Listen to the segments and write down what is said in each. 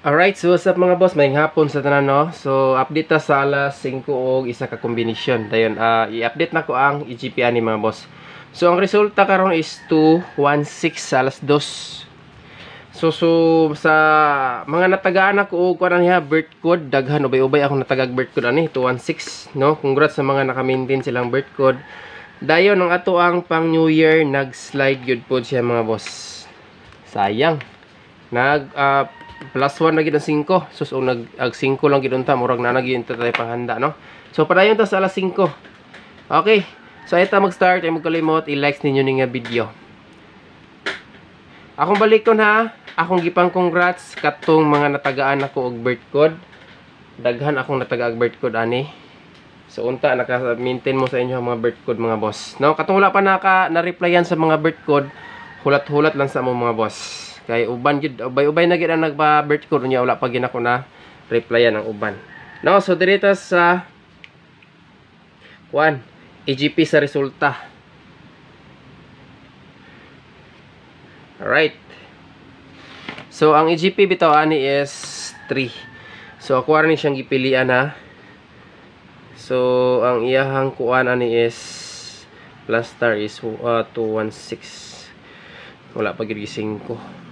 Alright, so what's up mga boss? Maying hapon sa tanan, no? So, update ta sa alas 5 og isa ka kombinasyon. Dayon, i-update na ko ang EGP ani mga boss. So, ang resulta karon is 216 sa alas 2. So, sa mga natagaan ako og kuan niya birth code, daghan ubay-ubay akong natagag birth code ani 216, no? Congrats sa mga naka-maintain silang birth code. Dayon ang ato ang pang New Year nag-slide gyud pod siya mga boss. Sayang. Plus 1 na gid ang 5. So nag 5 lang gid unta murag na gyud tayo panghanda, no. So padayon ta sa alas 5. Okay. So ita mag-start ay magkalimot i-like ninyo ning video. Akong balikon ha. Akong gipang congrats katong mga natagaan ako og birth code. Daghan akong natagaag birth code ani. So unta naka-maintain mo sa inyo ang mga birth code mga boss. No, katong wala pa na-replyan sa mga birth code, hulat-hulat lang sa mo mga boss. Kay uban gid ubay-ubay na gid ang nagba-birth code niya, wala pa gid ako na replyan ang uban. No, so direta sa EGP sa resulta. Alright. So ang EGP bitaw ani is 3. So ako rin siyang gipilian ha. So ang iyahang kuan ani is plus star is 216. Wala pa gid 5.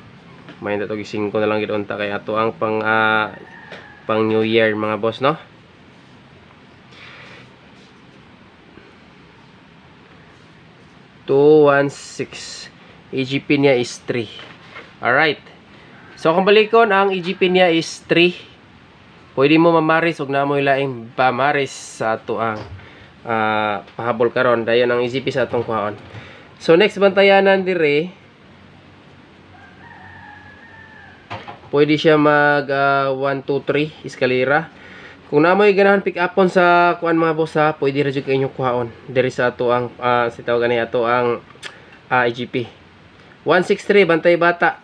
May na to gising ko na lang gid unta kay ato ang pang New Year mga boss, no. EGP niya is 3. Alright. So kung balikon ang EGP niya is 3. Pwede mo mamaris og namoy laing pamaris sa ato ang pahabol karon. Dayon ang EGP sa atong kuhaon. So next bantayanan dire. Pwede siya mag 1, 2, 3 eskalera. Kung namoy ganahan pick upon sa kuan mga boss ha, pwede ra jud kayo kuhaon diri sa ato ang sitaw gani ato ang EGP. 163 bantay bata.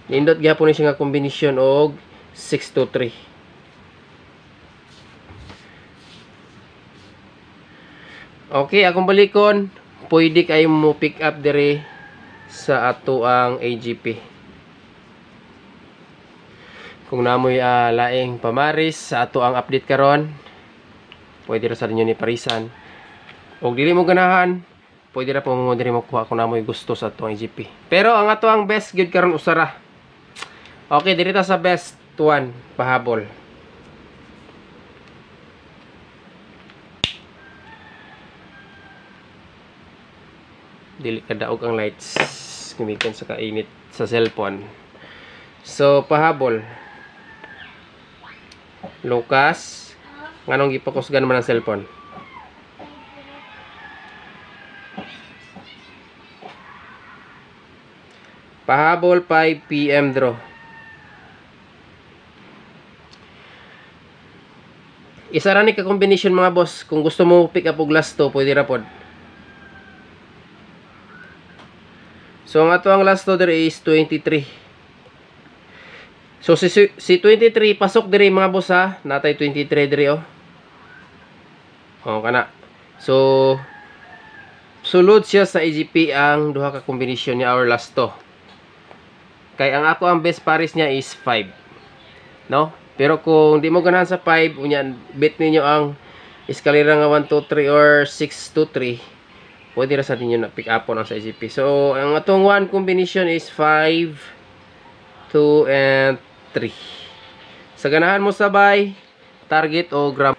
Nindot gyapon ni siya nga kombinasyon og 623. Okay, akong balikon, pwede kayo mo pick up diri sa ato ang EGP. Kung namoy laing pamaris sa ato ang update karon, pwede ra sa inyo ni parisan. Og dili mo ganahan, pwede ra po mo diri mo kuha kung namoy gusto sa ato ang EGP. Pero ang ato ang best gyud karon usara. Okay, diri ta sa best 1 pahabol. Dili kadaog ang lights, gumikan sa kainit sa cellphone. So pahabol. Lucas, nganong gipokusgan man ang cellphone? Pahabol 5 PM draw. Isa ra ni ka combination mga boss. Kung gusto mo pick up og last 2, pwede ra pod. So ang ato ang last 2 dire is 23. So si 23 pasok diri mga boss ha. Natay 23 diri oh. Oh kana. So sulod siya sa EGP ang duha ka combination niya our last 2. Kay ang ako ang best pares niya is 5. No? Pero kung di mo ganahan sa 5, unya bet ninyo ang eskalera nga 1 2 3 or 6 2 3. Pwede ra sa ninyo na pick up on ang sa EGP. So ang atong 1 combination is 5 2 and 3. Sa ganahan mo sabay, target o gram.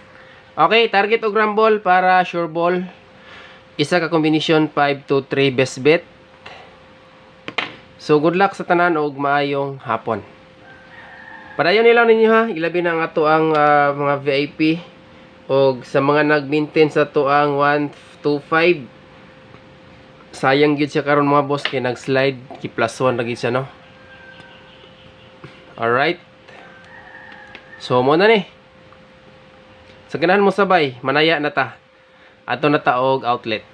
Okay, target o gram ball para sure ball. Isa ka combination 5 2 3 best bet. So good luck sa tanan og maayong hapon. Padayon nilang ninyo ha, ilabi na ang ato ang mga VIP og sa mga nag-maintain sa to ang 125. Sayang gyud siya karon mga boss kay nag-slide ki plus 1 lagi siya, no. Alright. So mo na ni. Sa ganahan mo sabay, manaya na ta. Ato na ta og outlet.